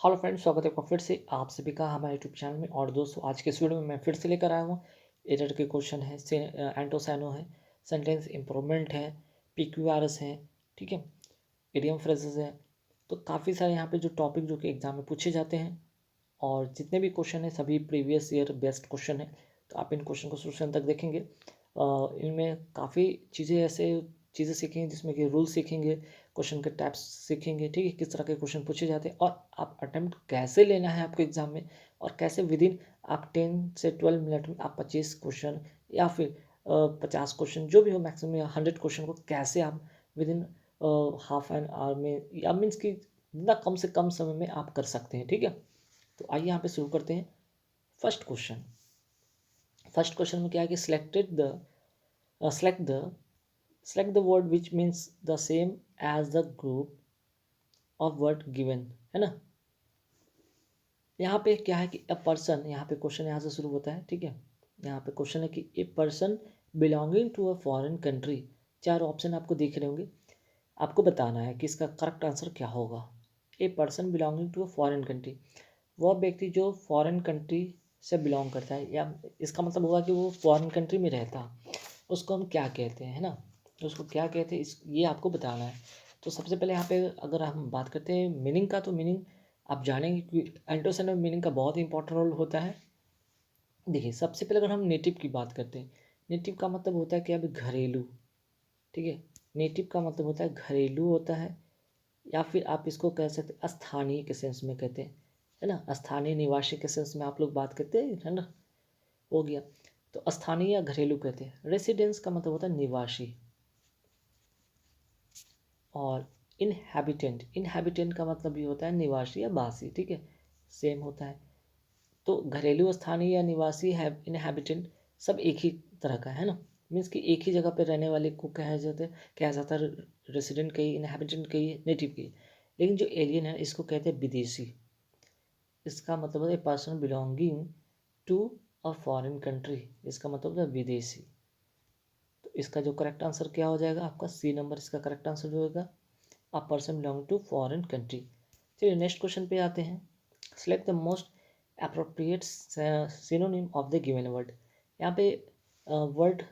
Hello friends, स्वागत है आपका फिर से आप सभी का हमारे यूट्यूब चैनल में। और दोस्तों, आज के इस वीडियो में मैं फिर से लेकर आया हूँ एरर के क्वेश्चन है, एंटोसाइनो है, सेंटेंस इम्प्रूवमेंट है, पीक्यूआरएस है, ठीक है, इडियम फ्रेजेस है। तो काफ़ी सारे यहाँ पे जो टॉपिक जो कि एग्जाम में पूछे जाते हैं, और जितने भी क्वेश्चन हैं सभी प्रीवियस ईयर बेस्ट क्वेश्चन है। तो आप इन क्वेश्चन को शुरू से अंत तक देखेंगे। इनमें काफ़ी चीज़ें ऐसे चीज़ें सीखेंगे जिसमें कि रूल सीखेंगे, क्वेश्चन के टाइप्स सीखेंगे, ठीक है, किस तरह के क्वेश्चन पूछे जाते हैं और आप अटेम्प्ट कैसे लेना है आपको एग्जाम में, और कैसे विद इन आप 10 से 12 मिनट में आप 25 क्वेश्चन या फिर 50 क्वेश्चन जो भी हो, मैक्सिमम या 100 क्वेश्चन को कैसे आप with in half an hour में, या मीन्स कि जितना कम से कम समय में आप कर सकते हैं, ठीक है। तो आइए यहाँ पे शुरू करते हैं। फर्स्ट क्वेश्चन फर्स्ट क्वेश्चन में क्या है कि select the word which means the same as the group of word given, है ना। यहाँ पे क्या है कि अ पर्सन, यहाँ पे क्वेश्चन यहाँ से शुरू होता है, ठीक है। यहाँ पे क्वेश्चन है कि a person belonging to a foreign country. चार ऑप्शन आपको दिख रहे होंगे, आपको बताना है कि इसका करेक्ट आंसर क्या होगा। A person belonging to a foreign country, वह व्यक्ति जो फॉरेन कंट्री से बिलोंग करता है, या इसका मतलब होगा कि वो फॉरेन कंट्री में रहता है, उसको हम क्या कहते हैं, है ना। तो उसको क्या कहते हैं, इस ये आपको बताना है। तो सबसे पहले यहाँ पे अगर हम बात करते हैं मीनिंग का, तो मीनिंग आप जानेंगे कि एंटोसिन में मीनिंग का बहुत इंपॉर्टेंट रोल होता है। देखिए, सबसे पहले अगर हम नेटिव की बात करते हैं, नेटिव का मतलब होता है कि अभी घरेलू, ठीक है। नेटिव का मतलब होता है घरेलू होता है, या फिर आप इसको कह सकते हैं स्थानीय के सेंस में कहते हैं, है ना। स्थानीय निवासी के सेंस में आप लोग बात करते हैं, है ना, हो गया। तो स्थानीय या घरेलू कहते हैं। रेसिडेंस का मतलब होता है निवासी, और इनहैबिटेंट का मतलब ये होता है निवासी या वासी, ठीक है, सेम होता है। तो घरेलू, स्थानीय या निवासी है, इनहैबिटेंट, सब एक ही तरह का है ना। मीन्स कि एक ही जगह पे रहने वाले को कहा जाता है रेसिडेंट कही, इनहैबिटेंट कही, नेटिव कही। लेकिन जो एलियन है इसको कहते हैं विदेशी। इसका मतलब है person belonging to a foreign country, इसका मतलब है विदेशी। तो इसका जो करेक्ट आंसर क्या हो जाएगा, आपका सी नंबर इसका करेक्ट आंसर जो होगा, a person belong to foreign country. चलिए नेक्स्ट क्वेश्चन पे आते हैं। Select the most appropriate synonym of the given word. यहाँ पे वर्ड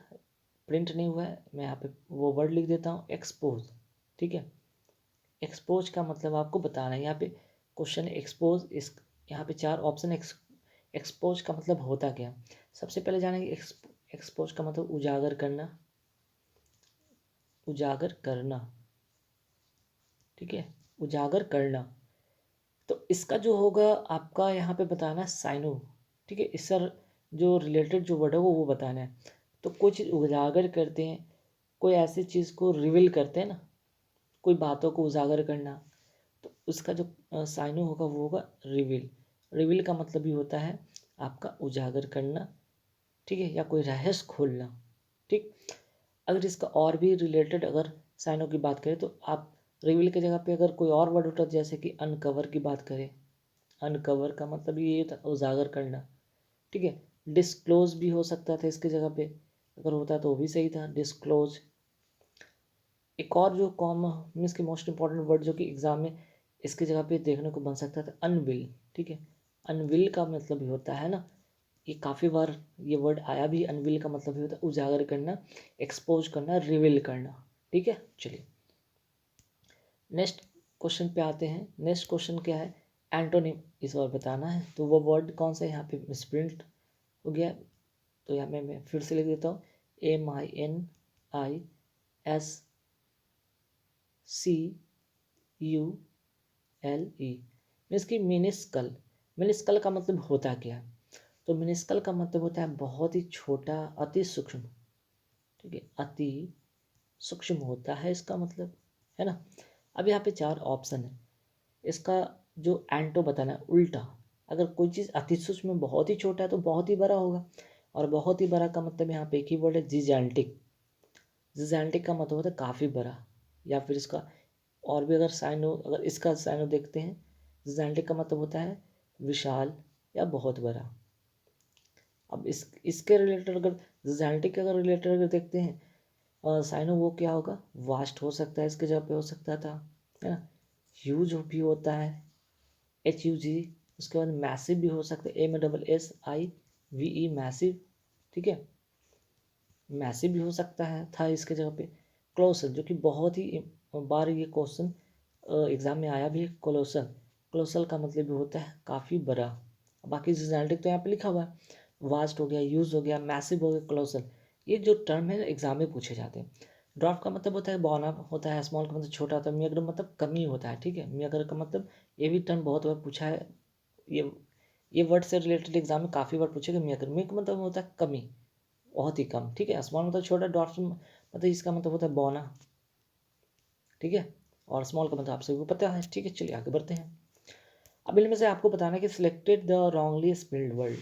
प्रिंट नहीं हुआ है, मैं यहाँ पे वो वर्ड लिख देता हूँ, एक्सपोज, ठीक है। एक्सपोज का मतलब आपको बताना है। यहाँ पे क्वेश्चन एक्सपोज, इस यहाँ पे चार ऑप्शन। एक्सपोज का मतलब होता क्या। सबसे पहले जानेंगे एक्सपोज का मतलब उजागर करना, उजागर करना, ठीक है, उजागर करना। तो इसका जो होगा आपका यहाँ पे बताना है साइनो, ठीक है। इस सर जो रिलेटेड जो वर्ड है वो बताना है। तो कोई चीज़ उजागर करते हैं, कोई ऐसी चीज़ को रिवील करते हैं ना, कोई बातों को उजागर करना, तो उसका जो साइनो होगा वो होगा रिवील। रिवील का मतलब ही होता है आपका उजागर करना, ठीक है, या कोई रहस्य खोलना, ठीक। अगर इसका और भी रिलेटेड अगर साइनों की बात करें, तो आप रिवील की जगह पे अगर कोई और वर्ड उठा, जैसे कि अनकवर की बात करें, अनकवर का मतलब ये था उजागर करना, ठीक है। डिस्क्लोज भी हो सकता था इसकी जगह पे, अगर होता तो वो भी सही था, डिस्क्लोज। एक और जो कॉमन मीन्स की मोस्ट इंपॉर्टेंट वर्ड जो कि एग्जाम में इसकी जगह पे देखने को बन सकता था, अनविल, ठीक है। अनविल का मतलब भी होता है ना, ये काफ़ी बार ये वर्ड आया भी, अनविल का मतलब भी होता है उजागर करना, एक्सपोज करना, रिवील करना, ठीक है। चलिए नेक्स्ट क्वेश्चन पे आते हैं। नेक्स्ट क्वेश्चन क्या है, एंटोनिम इस बार बताना है। तो वो वर्ड कौन सा है, यहाँ पे मिसप्रिंट हो गया, तो यहाँ मैं फिर से लिख देता हूँ, MINISCULE। मीन्स कि मिनिस्कल, मिनिस्कल का मतलब होता क्या है। तो मिनिस्कल का मतलब होता है बहुत ही छोटा, अति सूक्ष्म, ठीक है, अति सूक्ष्म होता है इसका मतलब, है ना। अब यहाँ पे चार ऑप्शन है, इसका जो एंटो बताना है उल्टा। अगर कोई चीज़ अति सूक्ष्म में बहुत ही छोटा है तो बहुत ही बड़ा होगा, और बहुत ही बड़ा का मतलब यहाँ पे एक ही वर्ड है, जिजेंटिक। जिजेंटिक का मतलब होता है काफ़ी बड़ा, या फिर इसका और भी अगर साइनो, अगर इसका साइनो देखते हैं, जिजेंटिक का मतलब होता है विशाल या बहुत बड़ा। अब इसके रिलेटेड अगर जिजेंटिक के अगर रिलेटेड अगर देखते हैं साइनो, वो क्या होगा, वास्ट हो सकता है, इसके जगह पे हो सकता था, है ना, ह्यूज भी होता है, HUG, उसके बाद मैसिव भी हो सकता है, MSSIVE मैसिव, ठीक है, मैसिव भी हो सकता है था इसके जगह पे। क्लोसल, जो कि बहुत ही बार ये क्वेश्चन एग्जाम में आया भी है, कोलोसल, कोलोसल का मतलब भी होता है काफ़ी बड़ा। बाकी जिनेटिक तो यहाँ पे लिखा हुआ है, वास्ट हो गया, यूज हो गया, मैसिव हो गया, कोलोसल, ये जो टर्म है एग्जाम में पूछे जाते हैं। ड्राफ्ट का मतलब होता है बौना होता है, स्मॉल का मतलब छोटा होता है, मियागर मतलब कमी होता है, ठीक है, मियागर का मतलब ये भी टर्म बहुत बार पूछा है, ये वर्ड से रिलेटेड एग्जाम में काफ़ी बार पूछेगा। मियागर मिया का मतलब होता है कमी, बहुत ही कम, ठीक है। स्मॉल मतलब छोटा, ड्वार्फ मतलब इसका मतलब होता है बौना, ठीक है, और स्मॉल का मतलब आप सभी को पता है, ठीक है। चलिए आगे बढ़ते हैं। अब इनमें से आपको बताना है कि selected the wrongly spelled word,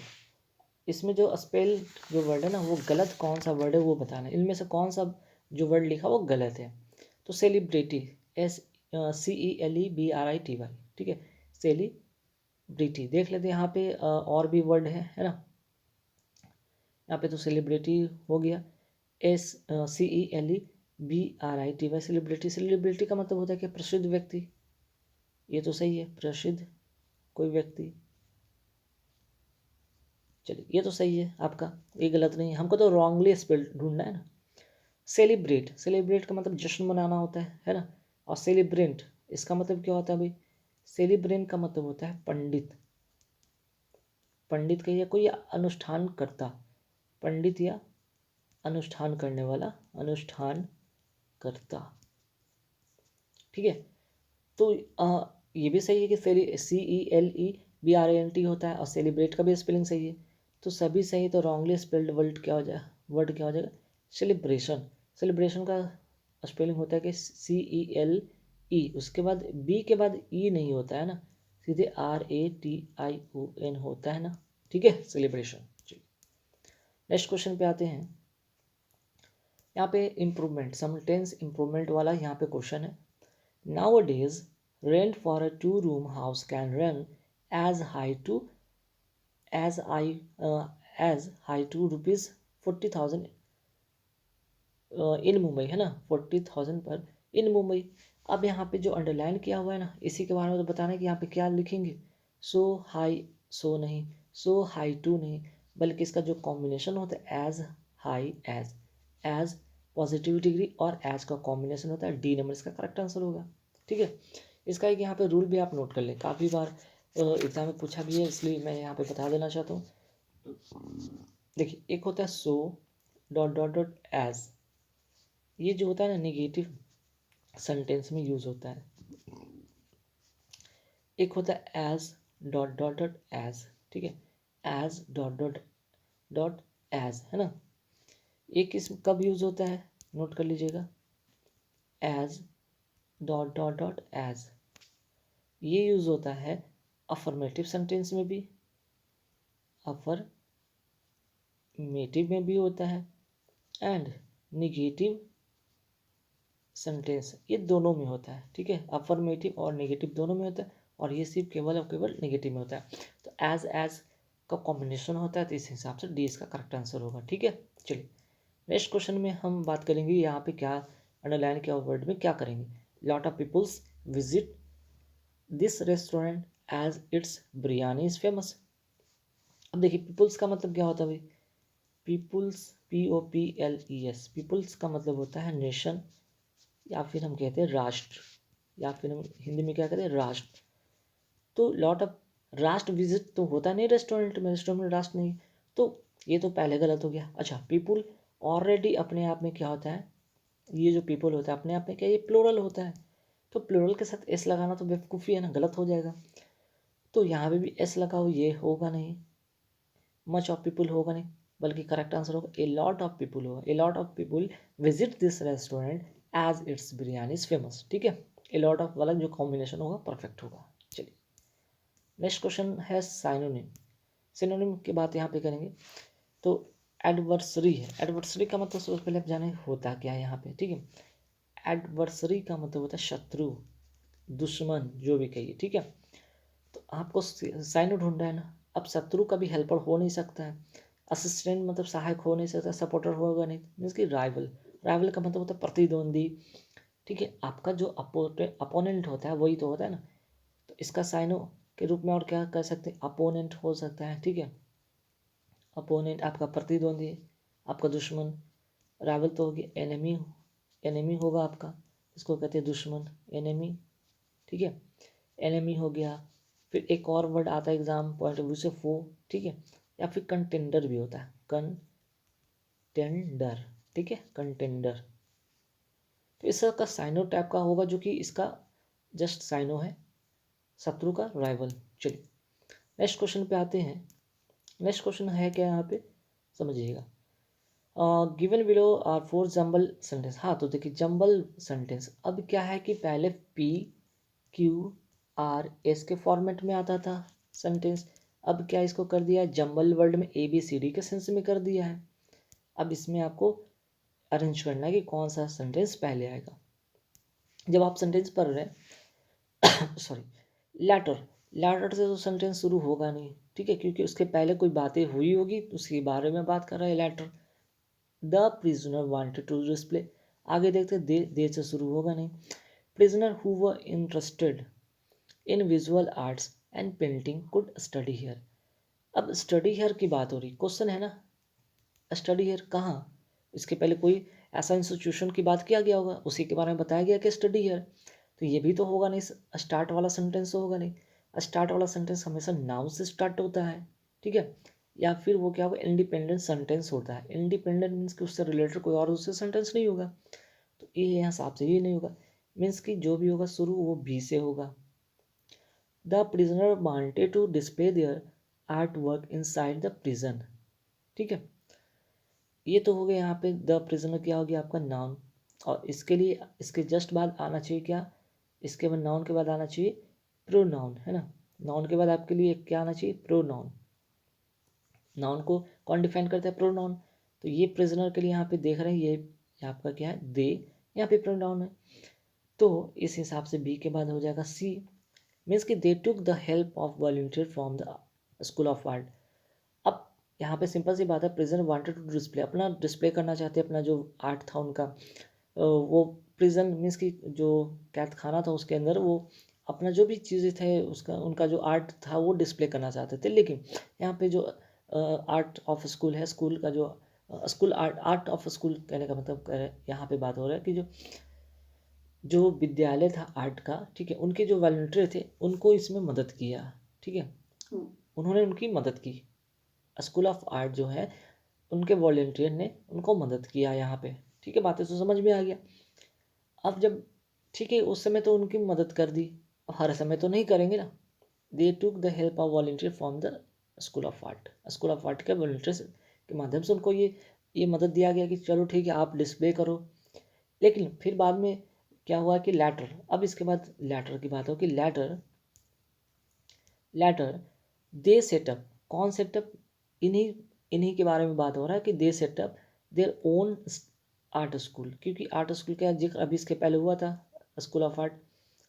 इसमें जो स्पेल जो वर्ड है ना वो गलत कौन सा वर्ड है वो बताना है, इनमें से कौन सा जो वर्ड लिखा वो गलत है। तो सेलिब्रिटी, CELEBRITY, ठीक है, सेलिब्रिटी। देख लेते हैं यहाँ पे और भी वर्ड है ना, यहाँ पे तो सेलिब्रिटी हो गया, SCELEBRITY, सेलिब्रिटी। सेलिब्रिटी का मतलब होता है कि प्रसिद्ध व्यक्ति, ये तो सही है, प्रसिद्ध कोई व्यक्ति, चलिए ये तो सही है आपका, ये गलत नहीं है, हमको तो रॉन्गली स्पेल ढूंढना है ना। सेलिब्रेट, सेलिब्रेट का मतलब जश्न मनाना होता है ना। और सेलिब्रेंट, इसका मतलब क्या होता है भाई, सेलिब्रेंट का मतलब होता है पंडित, पंडित का या कोई अनुष्ठान करता, पंडित या अनुष्ठान करने वाला, अनुष्ठान करता, ठीक है। तो ये भी सही है कि CELEBRANT होता है, और सेलिब्रेट का भी स्पेलिंग सही है, तो सभी सही। तो रॉन्गली स्पेल्ड वर्ड क्या हो जाएगा, वर्ड क्या हो जाएगा, सेलिब्रेशन। सेलिब्रेशन का स्पेलिंग होता है कि CELE, उसके बाद बी के बाद ई नहीं होता है ना, सीधे RATION होता है ना, ठीक है, सेलिब्रेशन। नेक्स्ट क्वेश्चन पे आते हैं। यहाँ पे इम्प्रूवमेंट, समटेंस इम्प्रूवमेंट वाला यहाँ पे क्वेश्चन है। Nowadays, rent for a two-room house can run as high to as high as high to rupees 40,000 इन मुंबई, है ना, 40,000 पर इन मुंबई। अब यहाँ पे जो अंडरलाइन किया हुआ है ना, इसी के बारे में तो बताना है कि यहाँ पे क्या लिखेंगे। सो हाई, सो नहीं, सो हाई टू नहीं, बल्कि इसका जो कॉम्बिनेशन होता है as high as positive degree और एज का कॉम्बिनेशन होता है डी नंबर, इसका करेक्ट आंसर होगा, ठीक है। इसका एक यहाँ पे रूल भी आप नोट कर लें, काफ़ी बार एग्जाम में पूछा भी है, इसलिए मैं यहाँ पे बता देना चाहता हूँ। देखिए, एक होता है so dot dot dot as, ये जो होता है ना नेगेटिव सेंटेंस में यूज होता है। एक होता है as dot dot dot as, ठीक है, as dot dot dot as, है ना। एक किस कब यूज होता है, नोट कर लीजिएगा, as dot dot dot as, ये यूज होता है अफर्मेटिव सेंटेंस में भी, अफर्मेटिव में भी होता है, एंड निगेटिव सेंटेंस, ये दोनों में होता है, ठीक है, अफर्मेटिव और नेगेटिव दोनों में होता है, और ये सिर्फ केवल और केवल नेगेटिव में होता है। तो एज का कॉम्बिनेशन होता है, तो इस हिसाब से डी इसका करेक्ट आंसर होगा, ठीक है। चलिए नेक्स्ट क्वेश्चन में हम बात करेंगे, यहाँ पे क्या अंडरलाइन किया वर्ड में क्या करेंगे। Lot of peoples visit this restaurant as its biryani is famous. अब देखिए, पीपल्स का मतलब क्या होता है भाई, पीपल्स, POPLES, पीपल्स का मतलब होता है नेशन, या फिर हम कहते हैं राष्ट्र, या फिर हम हिंदी में क्या कहते हैं, राष्ट्र। तो लॉट ऑफ राष्ट्र विजिट तो होता नहीं रेस्टोरेंट में, रेस्टोरेंट में राष्ट्र नहीं, तो ये तो पहले गलत हो गया। अच्छा, पीपुल ऑलरेडी अपने आप में क्या होता है, ये जो पीपल होता है अपने आप में क्या, ये प्लूरल होता है, तो प्लूरल के साथ एस लगाना तो बेवकूफ़ी है ना, गलत हो जाएगा। तो यहाँ पे भी एस लगाओ, ये होगा नहीं, मच ऑफ पीपुल होगा नहीं, बल्कि करेक्ट आंसर होगा ए लॉट ऑफ पीपुल होगा, a lot of people visit this restaurant as its biryani is famous, ठीक है। ए लॉट ऑफ वाला जो कॉम्बिनेशन होगा परफेक्ट होगा। चलिए नेक्स्ट क्वेश्चन है साइनोनिम। सिनोनिम की बात यहाँ पे करेंगे, तो एडवर्सरी है, एडवर्सरी का मतलब सबसे पहले आप जाने होता क्या है यहाँ पे, ठीक है। एडवर्सरी का मतलब होता है शत्रु, दुश्मन, जो भी कहिए, ठीक है। तो आपको साइनो ढूंढना है ना, अब शत्रु का भी हेल्पर हो नहीं सकता है, असिस्टेंट मतलब सहायक हो नहीं सकता, सपोर्टर होगा नहीं, मीन्स की राइवल, राइवल का मतलब होता है प्रतिद्वंदी, ठीक है। आपका जो अपोनेंट होता है वही तो होता है ना, तो इसका साइनो के रूप में और क्या कर सकते हैं, अपोनेंट हो सकता है, ठीक है। अपोनेंट आपका प्रतिद्वंदी, आपका दुश्मन। राइवल तो होगी एनिमी, एनिमी होगा आपका, इसको कहते हैं दुश्मन, एनिमी, ठीक है। एनिमी हो गया। फिर एक और वर्ड आता है एग्जाम पॉइंट ऑफ व्यू से, फो, ठीक है। या फिर कंटेंडर भी होता है, कंटेंडर, ठीक है, कंटेंडर। तो इसका साइनो टाइप का होगा, जो कि इसका जस्ट साइनो है, शत्रु का, राइवल। चलिए नेक्स्ट क्वेश्चन पे आते हैं। नेक्स्ट क्वेश्चन है क्या यहाँ पे, समझिएगा। Given below are 4 jumble sentence. हाँ तो देखिए जंबल सेंटेंस, अब क्या है कि पहले पी क्यू आर एस के फॉर्मेट में आता था सेंटेंस, अब क्या इसको कर दिया है, जंबल वर्ड में ए बी सी डी के सेंस में कर दिया है। अब इसमें आपको अरेंज करना है कि कौन सा सेंटेंस पहले आएगा। जब आप सेंटेंस पढ़ रहे हैं सॉरी, लैटर, लैटर से तो सेंटेंस शुरू होगा नहीं, ठीक है, क्योंकि उसके पहले कोई बातें हुई होगी तो उसके बारे में बात कर रहा है letter. The prisoner wanted to display, आगे देखते दे से शुरू होगा नहीं। Prisoner who were interested in visual arts and painting could study here. अब स्टडी हियर की बात हो रही, क्वेश्चन है ना, स्टडी हियर कहाँ, इसके पहले कोई ऐसा इंस्टीट्यूशन की बात किया गया होगा, उसी के बारे में बताया गया कि स्टडी हियर, तो ये भी तो होगा नहीं, स्टार्ट वाला सेंटेंस तो होगा नहीं। स्टार्ट वाला सेंटेंस हमेशा नाउन से स्टार्ट होता है, ठीक है। या फिर वो क्या होगा, इंडिपेंडेंट सेंटेंस होता है। इंडिपेंडेंट मीन्स कि उससे रिलेटेड कोई और दूसरे सेंटेंस नहीं होगा, तो ये यहाँ हिसाब से ये नहीं होगा, मीन्स कि जो भी होगा शुरू वो भी से होगा। The prisoner wanted to display their art work inside the prison, ठीक है। ये तो हो गया यहाँ पे, द प्रिजनर क्या हो गया आपका नाउन, और इसके लिए इसके जस्ट बाद आना चाहिए क्या, इसके बाद नाउन के बाद आना चाहिए प्रोनाउन, है ना। नाउन के बाद आपके लिए क्या आना चाहिए, प्रोनाउन। नाउन को कौन डिफाइन करता है, प्रोनाउन। तो ये प्रिजनर के लिए यहाँ पे देख रहे हैं, ये आपका क्या है, दे, यहाँ पे प्रोनाउन है। तो इस हिसाब से बी के बाद हो जाएगा सी, मीन्स कि they took the help of volunteer from the school of art. अब यहाँ पे सिंपल सी बात है, प्रिजन वांटेड टू डिस्प्ले, अपना डिस्प्ले करना चाहते हैं, अपना जो आर्ट था उनका, वो प्रिजन मीन्स कि जो कैद खाना था उसके अंदर वो अपना जो भी चीज़ें थे उसका, उनका जो आर्ट था वो डिस्प्ले करना चाहते थे। लेकिन यहाँ पे जो आर्ट ऑफ स्कूल है, स्कूल का जो school art, art of school कहने का मतलब यहाँ पे बात हो रहा है कि जो जो विद्यालय था आर्ट का, ठीक है, उनके जो वॉलंटियर थे उनको इसमें मदद किया, ठीक है, उन्होंने उनकी मदद की। स्कूल ऑफ आर्ट जो है उनके वॉलंटियर ने उनको मदद किया यहाँ पे, ठीक है, बातें तो समझ में आ गया। अब जब ठीक है उस समय तो उनकी मदद कर दी, अब हर समय तो नहीं करेंगे ना। They took the help of volunteer from the school of art, school of art के वॉलंटियर्स के माध्यम से उनको ये मदद दिया गया कि चलो ठीक है आप डिस्प्ले करो। लेकिन फिर बाद में क्या हुआ कि लैटर, अब इसके बाद लैटर की बात हो कि लैटर, लैटर दे सेटअप, कौन सेटअप, इन्हीं इन्हीं के बारे में बात हो रहा है कि दे setup their own art school, क्योंकि आर्ट स्कूल का जिक्र अभी इसके पहले हुआ था, स्कूल ऑफ आर्ट।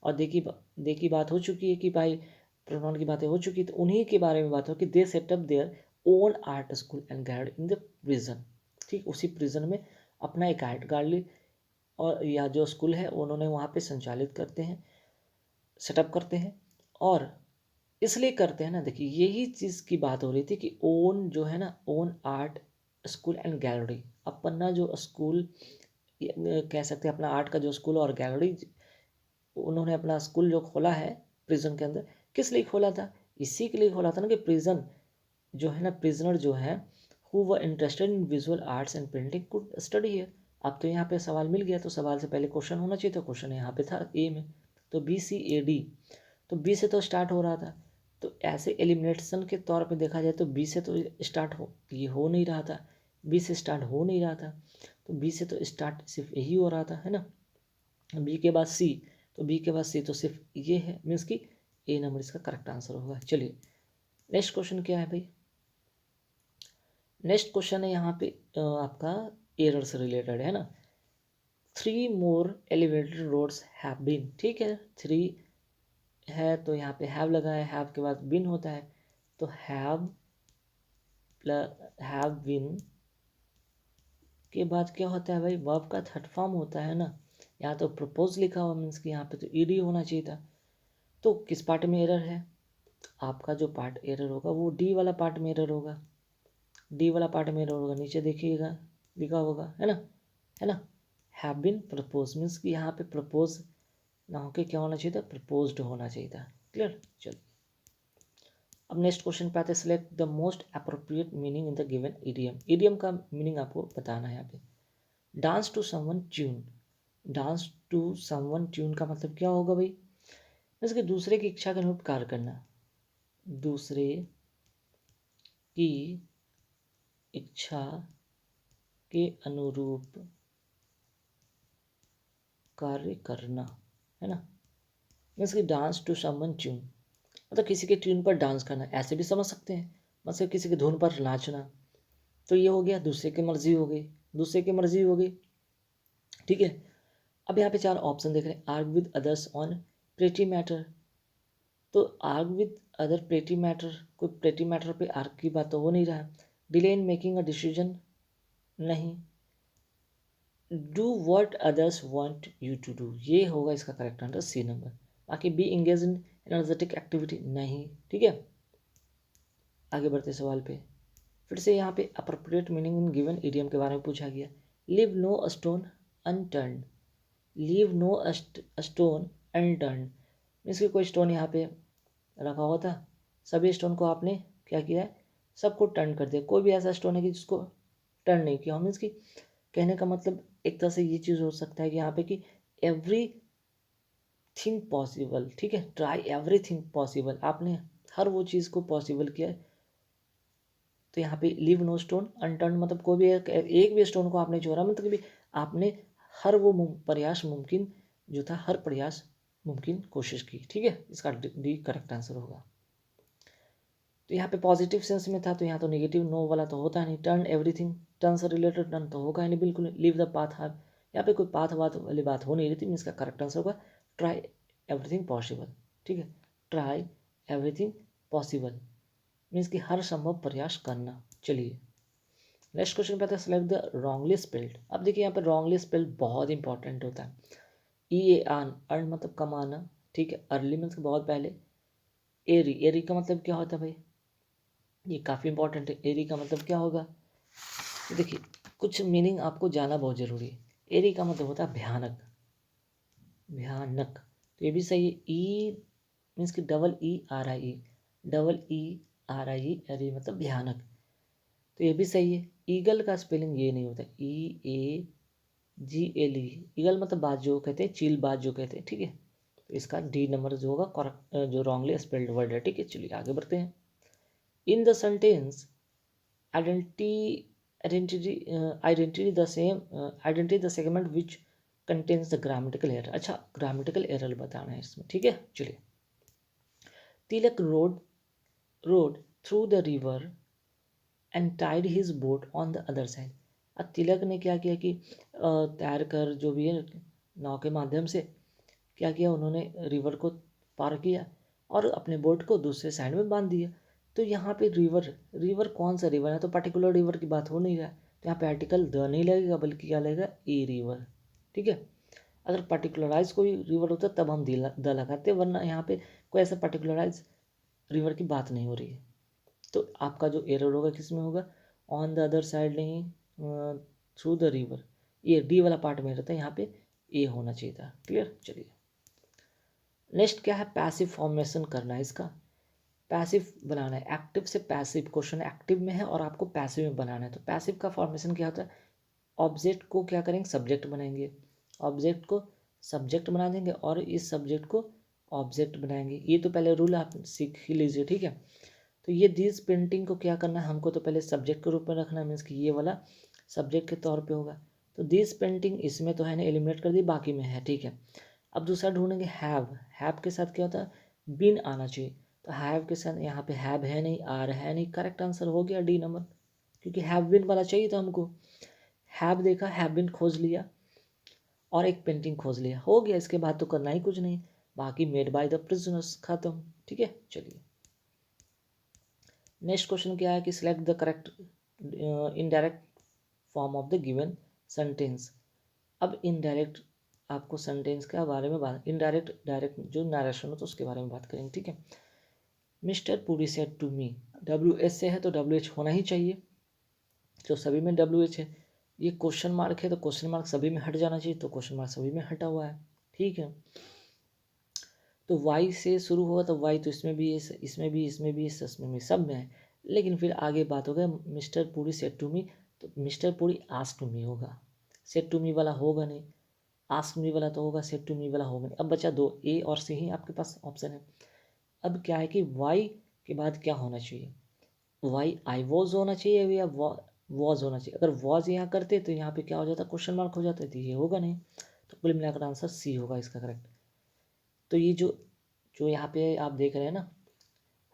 और देखी बात हो चुकी है कि भाई प्रोनाउन की बातें हो चुकी, तो उन्हीं के बारे में बात हो कि दे setup their own art school and gallery in the prison, ठीक, उसी प्रिजन में अपना एक आर्ट गैलरी और या जो स्कूल है उन्होंने वहाँ पे संचालित करते हैं, सेटअप करते हैं। और इसलिए करते हैं ना, देखिए यही चीज़ की बात हो रही थी कि ओन जो है ना, own art school and gallery, अपना जो स्कूल कह सकते हैं, अपना आर्ट का जो स्कूल और गैलरी, उन्होंने अपना स्कूल जो खोला है प्रिजन के अंदर, किस लिए खोला था, इसी के लिए खोला था ना कि प्रिजन जो है ना, प्रिजनर जो है who were interested in visual arts and painting could study here. अब तो यहाँ पे सवाल मिल गया, तो सवाल से पहले क्वेश्चन होना चाहिए था, क्वेश्चन यहाँ पे था ए में, तो बी सी ए डी, तो बी से तो स्टार्ट हो रहा था, तो ऐसे एलिमिनेशन के तौर पे देखा जाए तो बी से तो स्टार्ट हो नहीं रहा था, बी से स्टार्ट हो नहीं रहा था, तो बी से तो स्टार्ट सिर्फ यही हो रहा था, है ना। बी के बाद सी, तो बी के बाद सी तो सिर्फ ये है, मीन्स कि ए नंबर इसका करेक्ट आंसर होगा। चलिए नेक्स्ट क्वेश्चन क्या है भाई, नेक्स्ट क्वेश्चन है यहाँ पे आपका एरर से रिलेटेड है ना। 3 मोर एलिवेटेड रोड्स हैव बीन, ठीक है, 3 है तो यहाँ पे हैव लगा है, हैव के बाद बीन होता है, तो हैव बीन के बाद क्या होता है भाई, वर्ब का थर्ड फॉर्म होता है ना। यहाँ तो प्रपोज लिखा हुआ, मीन्स कि यहाँ पे तो ईडी होना चाहिए था। तो किस पार्ट में एरर है, आपका जो पार्ट एरर होगा वो डी वाला पार्ट में एरर होगा, डी वाला पार्ट में एरर होगा, नीचे देखिएगा लिखा होगा, है ना, है ना। हैव बीन प्रपोज मीन्स कि यहाँ पे प्रपोज ना होके क्या होना चाहिए था, प्रपोज्ड होना चाहिए था। क्लियर। चलिए अब नेक्स्ट क्वेश्चन पे आते हैं। Select the most appropriate meaning in the given idiom. Idiom का मीनिंग आपको बताना है यहाँ पे। Dance to someone tune, dance to someone tune का मतलब क्या होगा भाई, जैसे कि दूसरे की इच्छा के अनुरूप कार्य करना, दूसरे की इच्छा के अनुरूप कार्य करना, है ना। मीन्स कि डांस टू समवन ट्यून मतलब किसी के ट्यून पर डांस करना, ऐसे भी समझ सकते हैं, मतलब किसी की धुन पर नाचना। तो ये हो गया दूसरे की मर्जी हो गई, दूसरे की मर्जी हो गई, ठीक है। अब यहाँ पे 4 ऑप्शन देख रहे हैं। Argue with others on petty matter, तो argue with other petty matter, कोई प्रेटी मैटर पे आर्ग की बात तो हो नहीं रहा। Delay in making a decision, नहीं। Do what others want you to do, ये होगा इसका करेक्ट आंसर सी नंबर। बाकी be engage in energetic activity, नहीं, ठीक है। आगे बढ़ते सवाल पे। फिर से यहाँ पे appropriate meaning in given idiom के बारे में पूछा गया। Leave no stone unturned, leave no stone unturned means कि कोई स्टोन यहाँ पे रखा हुआ था, सभी स्टोन को आपने क्या किया है, सबको टर्न कर दिया। कोई भी ऐसा स्टोन है कि जिसको टर्न नहीं किया, मीन्स कि कहने का मतलब एक तरह से ये चीज़ हो सकता है कि यहाँ पे कि एवरी थिंग पॉसिबल, ठीक है, ट्राई एवरी थिंग पॉसिबल, आपने हर वो चीज़ को पॉसिबल किया है। तो यहाँ पे लीव नो स्टोन अनटर्न मतलब कोई भी एक भी स्टोन को आपने छोड़ा, मतलब कि आपने हर वो प्रयास मुमकिन जो था, हर प्रयास मुमकिन कोशिश की, ठीक है। इसका डी करेक्ट आंसर होगा। तो यहाँ पे पॉजिटिव सेंस में था, तो यहाँ तो नेगेटिव नो वाला तो होता नहीं। टर्न एवरीथिंग, टर्न से रिलेटेड टर्न तो होगा ही नहीं बिल्कुल। लीव द पाथ, हार यहाँ पे कोई पाथ वाथ वाली बात हो नहीं रही थी। इसका करेक्ट आंसर होगा ट्राई एवरीथिंग पॉसिबल, ठीक है। ट्राई एवरीथिंग पॉसिबल मीन्स कि हर संभव प्रयास करना। चलिए नेक्स्ट क्वेश्चन पे आता है। Select the wrongly spelled. अब देखिए यहाँ पे रॉन्गली स्पेल्ड बहुत इंपॉर्टेंट होता है। ई ए आन, अर्न मतलब कमाना, ठीक है। अर्ली मीन्स बहुत पहले। एरी, एरी का मतलब क्या होता है भाई, ये काफ़ी इंपॉर्टेंट है। एरी का मतलब क्या होगा, तो देखिए कुछ मीनिंग आपको जानना बहुत ज़रूरी है। एरी का मतलब होता है भयानक, भयानक, तो ये भी सही है। ई मीन्स कि double E R I E, double E R I E, eerie मतलब भयानक, तो ये भी सही है। ईगल का स्पेलिंग ये नहीं होता, ई ए जी एल ई, ईगल मतलब बाज जो कहते हैं, चील बाज जो कहते हैं, ठीक है। तो इसका डी नंबर जो होगा करेक्ट, जो रॉन्गली स्पेल्ड वर्ड है, ठीक है। चलिए आगे बढ़ते हैं। In the sentence identity identity the same identity the segment which contains the grammatical error। अच्छा grammatical error बताना है इसमें, ठीक है। चलिए तिलक rode through the river and tied his boat on the other side। अब तिलक ने क्या किया कि तैर कर जो भी है नाव के माध्यम से क्या किया, उन्होंने रिवर को पार किया और अपने बोट को दूसरे साइड में बांध दिया। तो यहाँ पे रिवर, रिवर कौन सा रिवर है, तो पर्टिकुलर रिवर की बात हो नहीं रहा है, तो यहाँ पे आर्टिकल द नहीं लगेगा बल्कि क्या लगेगा, ए रिवर, ठीक है। अगर पर्टिकुलराइज कोई रिवर होता तब हम द लगाते, वरना यहाँ पे कोई ऐसा पर्टिकुलराइज रिवर की बात नहीं हो रही है। तो आपका जो एरर होगा किस में होगा, ऑन द अदर साइड नहीं, थ्रू द रिवर, ये डी वाला पार्ट में रहता है, यहाँ पे ए होना चाहिए था। क्लियर। चलिए नेक्स्ट क्या है, पैसिव फॉर्मेशन करना है इसका, पैसिव बनाना है। एक्टिव से पैसिव, क्वेश्चन एक्टिव में है और आपको पैसिव में बनाना है। तो पैसिव का फॉर्मेशन क्या होता है, ऑब्जेक्ट को क्या करेंगे, सब्जेक्ट बनाएंगे, ऑब्जेक्ट को सब्जेक्ट बना देंगे और इस सब्जेक्ट को ऑब्जेक्ट बनाएंगे। ये तो पहले रूल आप सीख ही लीजिए, ठीक है। तो ये दिस पेंटिंग को क्या करना है, हमको तो पहले सब्जेक्ट के रूप में रखना है, मीन्स कि ये वाला सब्जेक्ट के तौर पे होगा। तो दिस पेंटिंग इसमें तो है ना, एलिमिनेट कर दी, बाकी में है, ठीक है। अब दूसरा ढूंढेंगे हैव के साथ क्या होता है, बीन आना चाहिए। तो हैव के साथ यहाँ पे हैव है नहीं, आर है नहीं, करेक्ट आंसर हो गया डी नंबर, क्योंकि हैव बीन वाला चाहिए था हमको। हैव देखा, हैव बीन खोज लिया और एक पेंटिंग खोज लिया, हो गया। इसके बाद तो करना ही कुछ नहीं, बाकी मेड बाय द प्रिजनर्स, खत्म, ठीक है। चलिए नेक्स्ट क्वेश्चन क्या है कि select the correct indirect form of the given sentence. अब इनडायरेक्ट आपको सेंटेंस के बारे में बात, इनडायरेक्ट डायरेक्ट जो नरेशन हो तो उसके बारे में बात करेंगे, ठीक है। Mister Puri said to me, WH से है तो WH होना ही चाहिए, तो सभी में WH है। ये क्वेश्चन मार्क है तो क्वेश्चन मार्क सभी में हट जाना चाहिए, तो क्वेश्चन मार्क सभी में हटा हुआ है, ठीक है। तो वाई से शुरू होगा तो वाई तो इसमें भी है, इसमें भी, इसमें भी, इसमें भी, सब में है। लेकिन फिर आगे बात हो गया mister Puri said to me, तो mister Puri ask to me होगा, सेड टू मी वाला होगा नहीं, आस्क मी वाला तो होगा, सेड टू मी वाला होगा नहीं। अब बचा दो, ए और सी ही आपके पास ऑप्शन है। अब क्या है कि वाई के बाद क्या होना चाहिए, वाई आई वॉज होना चाहिए या वॉज होना चाहिए। अगर वॉज यहाँ करते तो यहाँ पे क्या हो जाता, क्वेश्चन मार्क हो जाता है, तो ये होगा नहीं। तो कुल मिलाकर आंसर सी होगा इसका करेक्ट। तो ये जो जो यहाँ पे आप देख रहे हैं ना,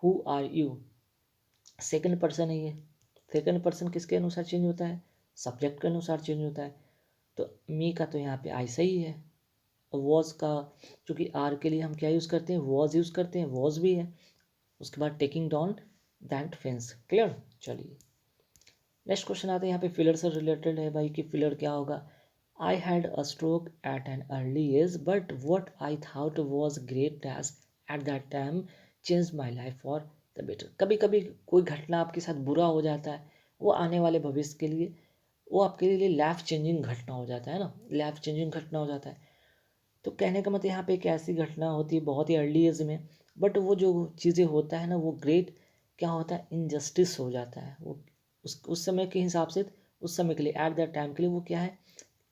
who are you, second person है ये। सेकंड पर्सन किसके अनुसार चेंज होता है, सब्जेक्ट के अनुसार चेंज होता है। तो मी का तो यहाँ पे आई सही है, और वॉज का चूँकि आर के लिए हम क्या यूज़ करते हैं, वॉज यूज़ करते हैं, वॉज भी है। उसके बाद taking down that fence, clear. चलिए नेक्स्ट क्वेश्चन आते हैं, यहाँ पे फिलर से रिलेटेड है भाई कि फिलर क्या होगा। I had a stroke at an early age but what I thought was great dash at that time change my life for the better. कभी कभी कोई घटना आपके साथ बुरा हो जाता है, वो आने वाले भविष्य के लिए, वो आपके लिए लाइफ चेंजिंग घटना हो जाता है ना, लाइफ चेंजिंग घटना हो जाता है। तो कहने का मतलब यहाँ पे एक ऐसी घटना होती है बहुत ही अर्ली एज में, बट वो जो चीज़ें होता है ना वो ग्रेट क्या होता है, इनजस्टिस हो जाता है वो, उस समय के हिसाब से, उस समय के लिए, एट दैट टाइम के लिए वो क्या है,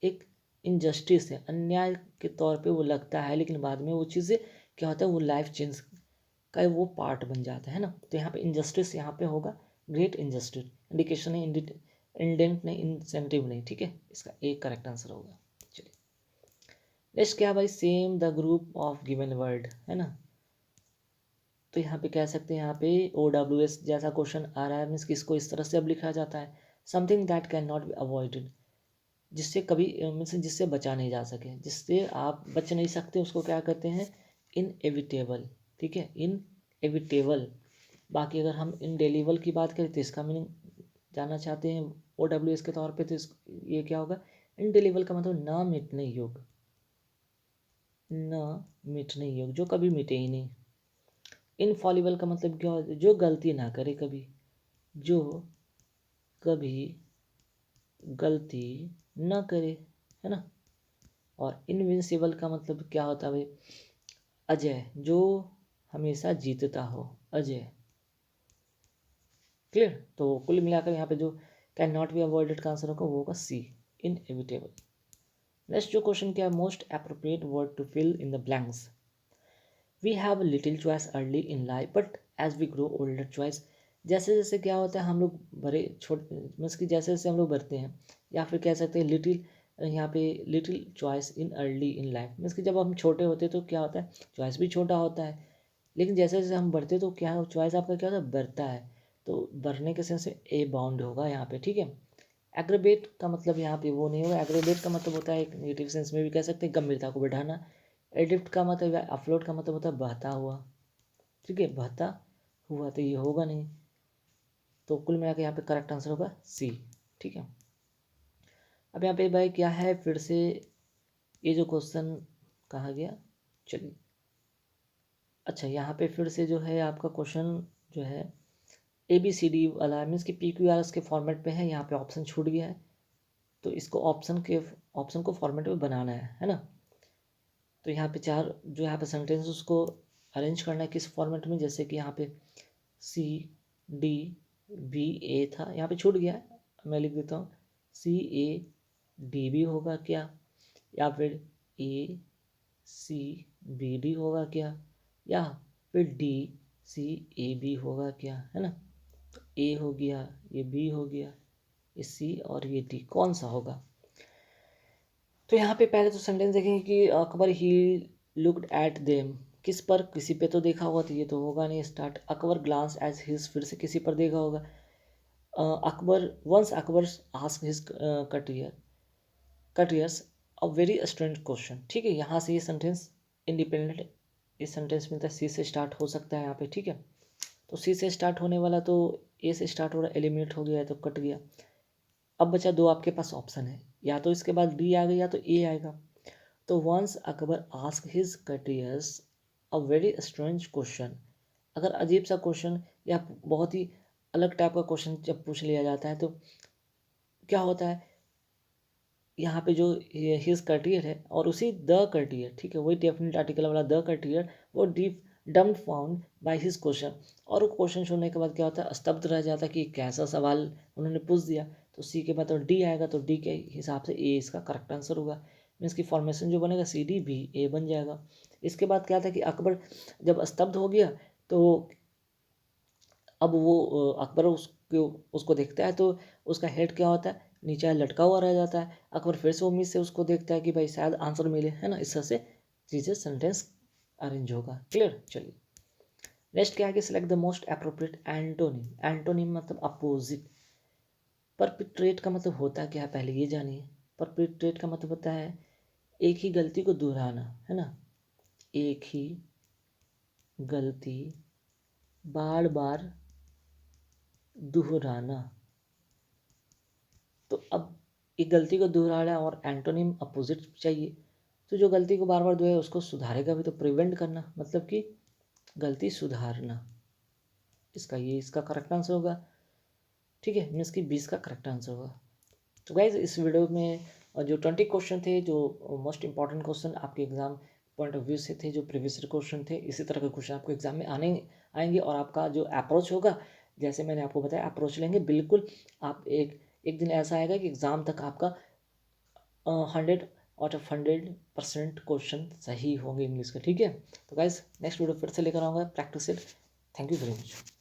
एक इनजस्टिस है, अन्याय के तौर पे वो लगता है, लेकिन बाद में वो चीज़ें क्या होता है, वो लाइफ चेंज का वो पार्ट बन जाता है ना। तो यहाँ पे इनजस्टिस यहाँ पे होगा ग्रेट इनजस्टिस, इंडिकेशन है, इंडेंट नहीं, इंसेंटिव नहीं, ठीक है, इसका एक करेक्ट आंसर होगा। चलिए नेक्स्ट क्या भाई, same the group of given word है ना। तो यहाँ पे कह सकते हैं, यहाँ पे OWS जैसा क्वेश्चन आ रहा है, मीन्स किसको इस तरह से अब लिखा जाता है, something that can not be avoided, जिससे कभी मीन्स जिससे बचा नहीं जा सके, जिससे आप बच नहीं सकते, उसको क्या कहते हैं, इनएविटेबल, ठीक है, इनएविटेबल। बाकी अगर हम इनडेलीबल की बात करें तो इसका मीनिंग जानना चाहते हैं OWS के तौर पे, तो ये क्या होगा, इनडेलीबल का मतलब ना मिटने योग्य, ना मिटने योग्य, जो कभी मिटे ही नहीं। इनफॉलिबल का मतलब क्या होता है, जो गलती ना करे कभी, जो कभी गलती ना करे, है ना। और इनविंसिबल का मतलब क्या होता है भाई, अजय, जो हमेशा जीतता हो, अजय, क्लियर। तो कुल मिलाकर यहाँ पे जो कैन नॉट बी अवॉइडेड का आंसर होगा वो होगा सी, इनएविटेबल। नेक्स्ट जो क्वेश्चन क्या है, most appropriate word to fill in the blanks. We have little choice early in life but as we grow older choice. जैसे जैसे क्या होता है हम लोग बड़े छोटे, मीन्स कि जैसे जैसे हम लोग बढ़ते हैं, या फिर कह सकते हैं लिटिल, यहाँ पे little choice in early in life, means कि जब हम छोटे होते हैं तो क्या होता है, चॉइस भी छोटा होता है, लेकिन जैसे जैसे हम बढ़ते हैं तो क्या चॉइस आपका क्या होता है, बढ़ता है। तो बढ़ने के सेंस से ए बाउंड होगा यहाँ पे, ठीक है। एग्रेवेट का मतलब यहाँ पे वो नहीं होगा, एग्रेवेट का मतलब होता है एक नेगेटिव सेंस में भी कह सकते हैं गंभीरता को बढ़ाना। एडिप्ट का मतलब या अपलोड का मतलब होता है बहता हुआ, ठीक है, बहता हुआ, तो ये होगा नहीं। तो कुल मिला के यहाँ पे करेक्ट आंसर होगा सी, ठीक है। अब यहाँ पे भाई क्या है, फिर से ये जो क्वेश्चन कहा गया, चलिए अच्छा यहाँ पे फिर से जो है आपका क्वेश्चन जो है ABCD वाला, मीन्स कि PQRS के फॉर्मेट पे है, यहाँ पे ऑप्शन छूट गया है, तो इसको ऑप्शन को फॉर्मेट में बनाना है ना। तो यहाँ पे चार जो यहाँ पे सेंटेंस उसको अरेंज करना है किस फॉर्मेट में, जैसे कि यहाँ पे CDBA था, यहाँ पे छूट गया है, मैं लिख देता हूँ CADB होगा क्या, या फिर ACBD होगा क्या, या फिर DCAB होगा क्या, है ना। तो A हो गया, ये B हो गया, ये C और ये D, कौन सा होगा। तो यहाँ पे पहले तो सेंटेंस देखेंगे कि Akbar he looked at them, किस पर, किसी पे तो देखा होगा, तो ये तो होगा नहीं। Start Akbar glance as his, फिर से किसी पर देखा होगा। Akbar once Akbar ask his courtiers a very strange question, ठीक है। यहाँ से ये सेंटेंस इंडिपेंडेंट, इस सेंटेंस में सी से स्टार्ट हो सकता है यहाँ पे, ठीक है। तो सी से स्टार्ट होने वाला तो ए से स्टार्ट हो रहा है, एलिमिनेट हो गया है तो कट गया। अब बचा दो आपके पास ऑप्शन है, या तो इसके बाद डी आ गया या तो ए आएगा। तो once Akbar ask his courtiers a very strange question, अगर अजीब सा क्वेश्चन या बहुत ही अलग टाइप का क्वेश्चन जब पूछ लिया जाता है तो क्या होता है, यहाँ पे जो हिज कटियर है और उसी द कटियर, ठीक है, वही डेफिनेट आर्टिकल वाला द कटियर, वो deep dumped found by his question. और वो क्वेश्चन सुनने के बाद क्या होता है, स्तब्ध रह जाता है कि कैसा सवाल उन्होंने पूछ दिया। तो सी के बाद तो डी आएगा, तो डी के हिसाब से ए इसका करेक्ट आंसर होगा। मीन्स की फॉर्मेशन जो बनेगा सी डी बी ए बन जाएगा। इसके बाद क्या था कि अकबर जब स्तब्ध हो गया तो अब वो अकबर उसको देखता है तो उसका हेड क्या होता है, नीचे लटका हुआ रह जाता है। अकबर फिर से उम्मीद से उसको देखता है कि भाई शायद आंसर मिले, है ना। इस तरह से चीज़ें सेंटेंस अरेंज होगा। क्लियर। चलिए नेक्स्ट क्या है कि select the most appropriate antonym. Antonym मतलब अपोजिट। परपिट्रेट का मतलब होता है क्या है, पहले ये जानिए। परपिट्रेट का मतलब होता है एक ही गलती को दोहराना, है ना। एक ही गलती बार बार दोहराना। तो अब एक गलती को दोहराना है और एंटोनिम अपोजिट चाहिए। तो जो गलती को बार बार दोहराए उसको सुधारेगा भी, तो प्रिवेंट करना मतलब कि गलती सुधारना। इसका करेक्ट आंसर होगा। ठीक है, मीन्स की 20 का करेक्ट आंसर होगा। तो गाइज इस वीडियो में जो 20 क्वेश्चन थे, जो मोस्ट इंपॉर्टेंट क्वेश्चन आपके एग्जाम पॉइंट ऑफ व्यू से थे, जो प्रीवियस क्वेश्चन थे, इसी तरह के क्वेश्चन आपको एग्जाम में आएंगे। और आपका जो अप्रोच होगा, जैसे मैंने आपको बताया, अप्रोच लेंगे बिल्कुल। आप एक दिन ऐसा आएगा कि एग्ज़ाम तक आपका 100/100% क्वेश्चन सही होंगे इंग्लिश का। ठीक है, तो गाइज नेक्स्ट वीडियो फिर से लेकर आऊँगा practice set. Thank you very much.